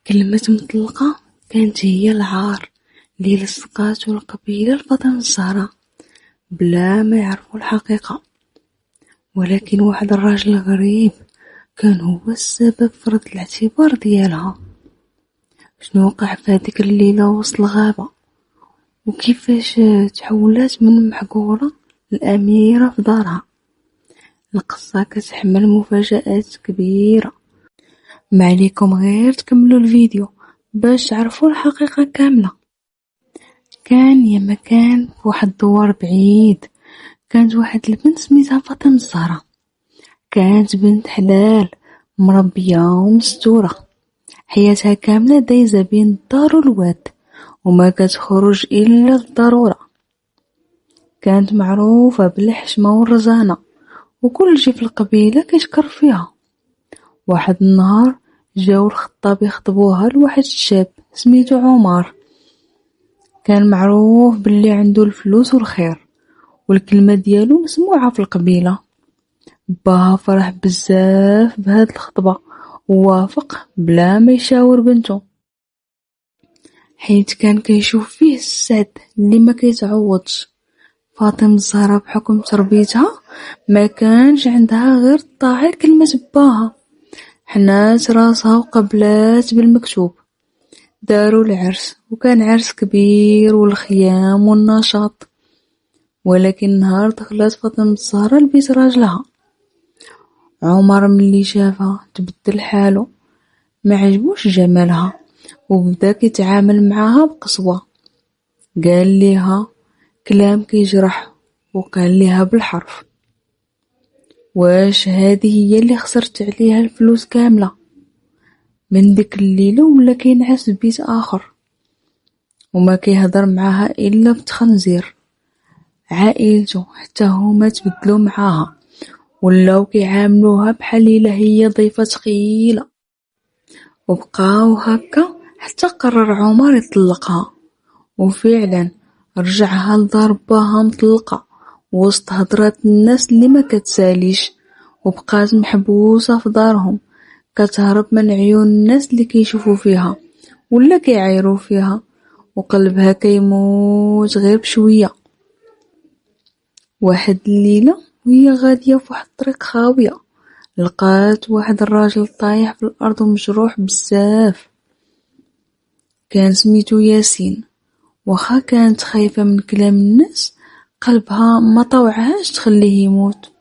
كلمة مطلقة كانت هي العار اللي لصقاتو القبيلة لفاطمة الزهراء بلا ما يعرفوا الحقيقة. ولكن واحد الراجل غريب كان هو السبب في رد الاعتبار ديالها. شنو وقع في هذيك الليلة وسط الغابة، وكيفاش تحولات من محقورة لأميرة في دارها؟ القصة كتحمل مفاجآت كبيرة. ما عليكم غير تكملوا الفيديو باش تعرفوا الحقيقة كاملة. كان يا مكان في واحد الدوار بعيد كانت واحد البنت سميتها فاطمة الزهراء. كانت بنت حلال مربية ومستورة، حياتها كاملة دايزة بين الدار والواد وما كتخرج إلا للضرورة. كانت معروفة بالحشمة والرزانة وكل شي في القبيلة كيشكر فيها. واحد النهار جاو الخطاب يخطبوها لواحد الشاب سميتو عمر. كان معروف باللي عنده الفلوس والخير والكلمة ديالو مسموعة في القبيلة. باها فرح بزاف بهاد الخطبة ووافق بلا ما يشاور بنته، حيت كان كيشوف فيه السعد اللي ما كيتعوضش. فاطمة الزهراء بحكم تربيتها ما كانش عندها غير طاعة كلمة باها. حنات راسها وقبلات بالمكتوب. داروا العرس وكان عرس كبير والخيام والنشاط. ولكن نهار دخلت فاطمة الزهراء لبيت راجلها، عمر ملي شافها تبدل حاله، ما عجبوش جمالها وبدا كيتعامل معاها بقسوة. قال ليها كلام كيجرح وقال ليها بالحرف. واش هذه هي اللي خسرت عليها الفلوس كاملة؟ من ديك الليلة ولا كينعس في بيت آخر وما كيهضر معاها إلا بتخنزير. عائلته حتى هما تبدلوا معاها ولاو كيعاملوها بحال الا هي ضيفة ثقيلة. وبقاو هكا حتى قرر عمر يطلقها، وفعلا رجعها لدار باها مطلقة وسط هضرات الناس اللي ما كتساليش، وبقات محبوسة في دارهم كتهرب من عيون الناس اللي كيشوفوا فيها ولا كيعايروا فيها، وقلبها كيموت غير بشوية. واحد الليلة وهي غادية في واحد الطريق خاوية لقات واحد الراجل طايح في الأرض ومجروح بزاف. كان سميتو ياسين. وخا كانت خايفة من كلام الناس قلبها ما طوعهاش تخليه يموت.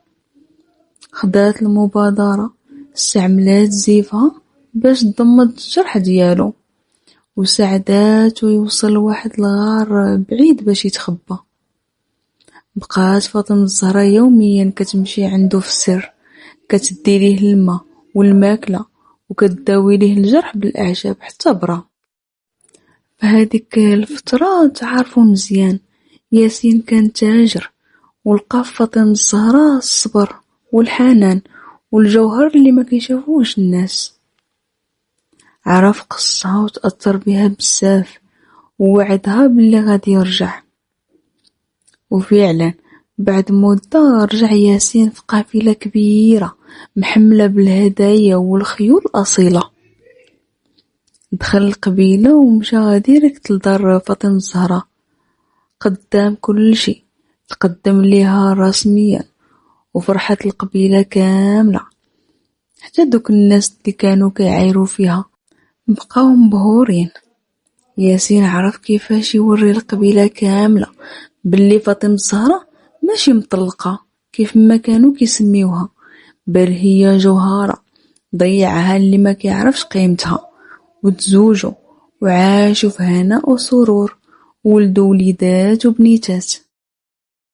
خدات المبادرة، استعملات زيفها باش تضمد الجرح ديالو وساعداتو يوصل لواحد الغار بعيد باش يتخبى. بقات فاطمة الزهراء يوميا كتمشي عنده في السر، كتدي ليه الماء والماكلة وكتداوي ليه الجرح بالأعشاب حتى برا. فهاديك الفترة تعرفوا مزيان. ياسين كان تاجر ولقى في فاطمة الزهراء الصبر والحنان والجوهر اللي ما كيشافوش الناس. عرف قصها وتأثر بها بزاف ووعدها باللي غادي يرجع. وفعلا بعد مدة رجع ياسين في قافلة كبيرة محملة بالهدايا والخيول الأصيلة. دخل القبيلة ومشى ديريكت لدار فاطمة الزهراء. قدام كل شيء تقدم ليها رسميا وفرحت القبيلة كاملة، حتى دوك الناس اللي كانوا كيعايروا فيها بقاو مبهورين. ياسين عرف كيفاش يوري القبيلة كاملة باللي فاطمة الزهراء ماشي مطلقة كيف ما كانوا كيسميوها، بل هي جوهرة ضيعها اللي ما كيعرفش قيمتها. وتزوجوا وعاشوا في هناء وسرور، ولدوا وليدات وبنيتات.